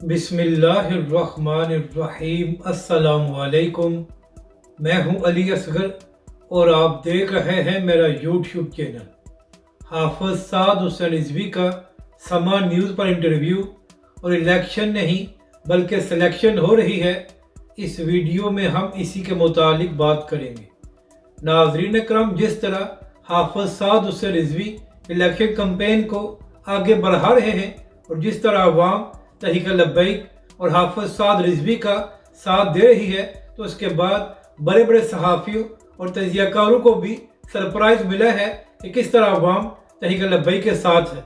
बिस्मिल्लाहिर्रहमानिर्रहीम। अस्सलाम वालेकुम। मैं हूं अली असगर और आप देख रहे हैं मेरा यूट्यूब चैनल। हाफिज साद हुसैन रिजवी का समा न्यूज़ पर इंटरव्यू और इलेक्शन नहीं बल्कि सिलेक्शन हो रही है, इस वीडियो में हम इसी के मुतालिक बात करेंगे। नाज़रीन करम, जिस तरह हाफिज साद हुसैन रिजवी इलेक्शन कैंपेन को आगे बढ़ा रहे हैं और जिस तरह अवाम तहरीक लब्बैक और हाफिज साद रिजवी का साथ दे रही है, तो उसके बाद बड़े बड़े सहाफ़ियों और तजियाकारों को भी सरप्राइज़ मिला है कि किस तरह अवाम तहरीक लब्बैक के साथ है।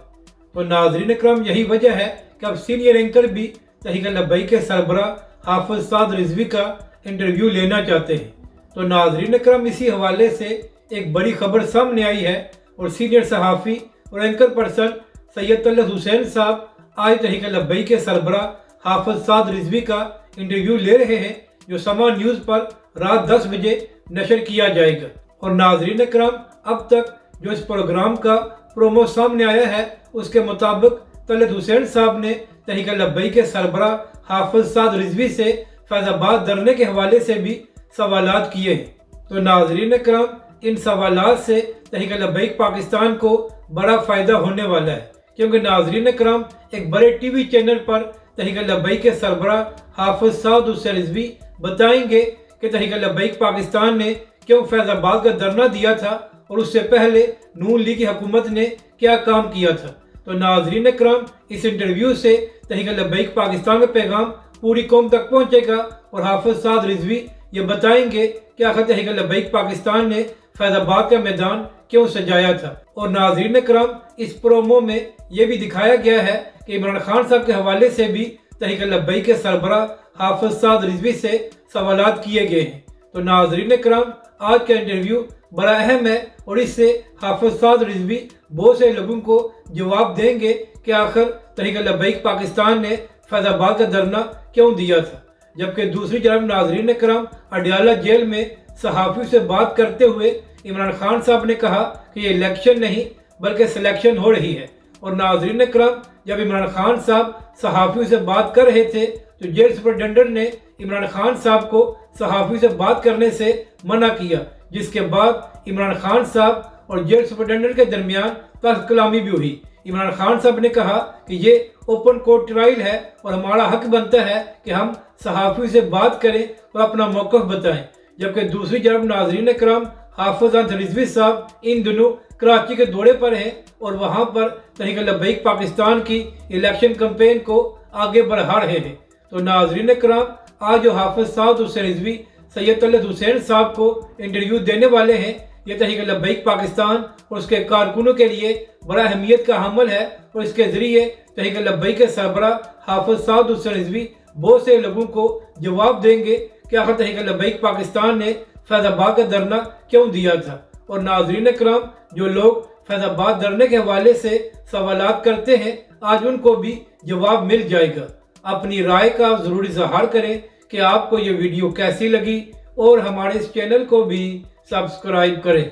तो नाज़रीन करम, यही वजह है कि अब सीनियर एंकर भी तहरीक लब्बैक के सरबरा हाफिज साद रिजवी का इंटरव्यू लेना चाहते हैं। तो नाज़रीन करम, इसी हवाले से एक बड़ी खबर सामने आई है और सीनियर सहाफ़ी और एंकर पर्सन सैयद तलत हुसैन साहब आज तहरीक लब्बैक के सरबरा हाफिज साद रिजवी का इंटरव्यू ले रहे हैं, जो समा न्यूज़ पर रात 10 बजे नशर किया जाएगा। और नाज़रीन करम, अब तक जो इस प्रोग्राम का प्रोमो सामने आया है, उसके मुताबिक तलत हुसैन साहब ने तहरीक लब्बैक के सरबरा हाफिज साद रिजवी से फैज़ाबाद धरने के हवाले से भी सवालात किए हैं। तो नाज़रीन करम, इन सवालात से तहरीक लब्बैक पाकिस्तान को बड़ा फ़ायदा होने वाला है, क्योंकि नाज़रीन करम, एक बड़े टीवी चैनल पर तहरीक लब्बैक के सरबरा हाफिज साद हुसैन रिजवी बताएंगे कि तहरीक लब्बैक पाकिस्तान ने क्यों फैज़ाबाद का धरना दिया था और उससे पहले नून लीग की हुकूमत ने क्या काम किया था। तो नाज़रीन करम, इस इंटरव्यू से तहरीक लब्बैक पाकिस्तान का पैगाम पूरी कौम तक पहुँचेगा और हाफिज साद रिजवी ये बताएंगे कि आखिर तहरीक लब्बैक पाकिस्तान ने फैज़ाबाद का मैदान क्यों सजाया था। और नाज़रीन करम, इस प्रोमो में ये भी दिखाया गया है कि इमरान खान साहब के हवाले से भी तहरीक लब्बैक के सरबरा हाफिज साद रिजवी से सवालात किए गए हैं। तो नाज़रीन करम, आज का इंटरव्यू बड़ा अहम है और इससे हाफिज साद रिजवी बहुत से लोगों को जवाब देंगे कि आखिर तहरीक लब्बैक पाकिस्तान ने फैज़ाबाद का धरना क्यों दिया था। जबकि दूसरी तरफ नाज़रीन करम, अडयाला जेल में सहाफ़ियों से बात करते हुए इमरान खान साहब ने कहा कि ये इलेक्शन नहीं बल्कि सिलेक्शन हो रही है। और नाज़रीन करम, जब इमरान खान साहब सहाफ़ियों से बात कर रहे थे तो जेल सुपरिटेंडेंट ने इमरान खान साहब को सहाफ़ियों से बात करने से मना किया, जिसके बाद इमरान खान साहब और जेल सुपरिटेंडेंट के दरमियान तल्ख़ कलामी भी हुई। इमरान खान साहब ने कहा कि ये ओपन कोर्ट ट्रायल है और हमारा हक बनता है कि हम सहाफ़ियों से बात करें और अपना मौक़िफ़ बताएं। जबकि दूसरी तरफ नाज़रीन करम, हाफिज रिजवी साहब इन दिनों कराची के दौरे पर हैं और वहां पर तहरीक लब्बैक पाकिस्तान की इलेक्शन कैंपेन को आगे बढ़ा रहे हैं। तो नाज़रीन करम, आज जो हाफिज साद हुसैन रिजवी सैयद तलत हुसैन साहब को इंटरव्यू देने वाले हैं, ये तहरीक लब्बैक पाकिस्तान और उसके कारकुनों के लिए बड़ा अहमियत का हमल है और इसके ज़रिए तहरीक लब्बैक के सरबरा हाफिज साद हुसैन रिजवी बहुत से लोगों को जवाब देंगे कि आखिर तहरीक लब्बैक पाकिस्तान ने फैज़ाबाद का धरना क्यों दिया था। और नाज़रीन करम, जो लोग फैज़ाबाद धरने के हवाले से सवालात करते हैं, आज उनको भी जवाब मिल जाएगा। अपनी राय का ज़रूर इज़हार करें कि आपको ये वीडियो कैसी लगी और हमारे इस चैनल को भी सब्सक्राइब करें।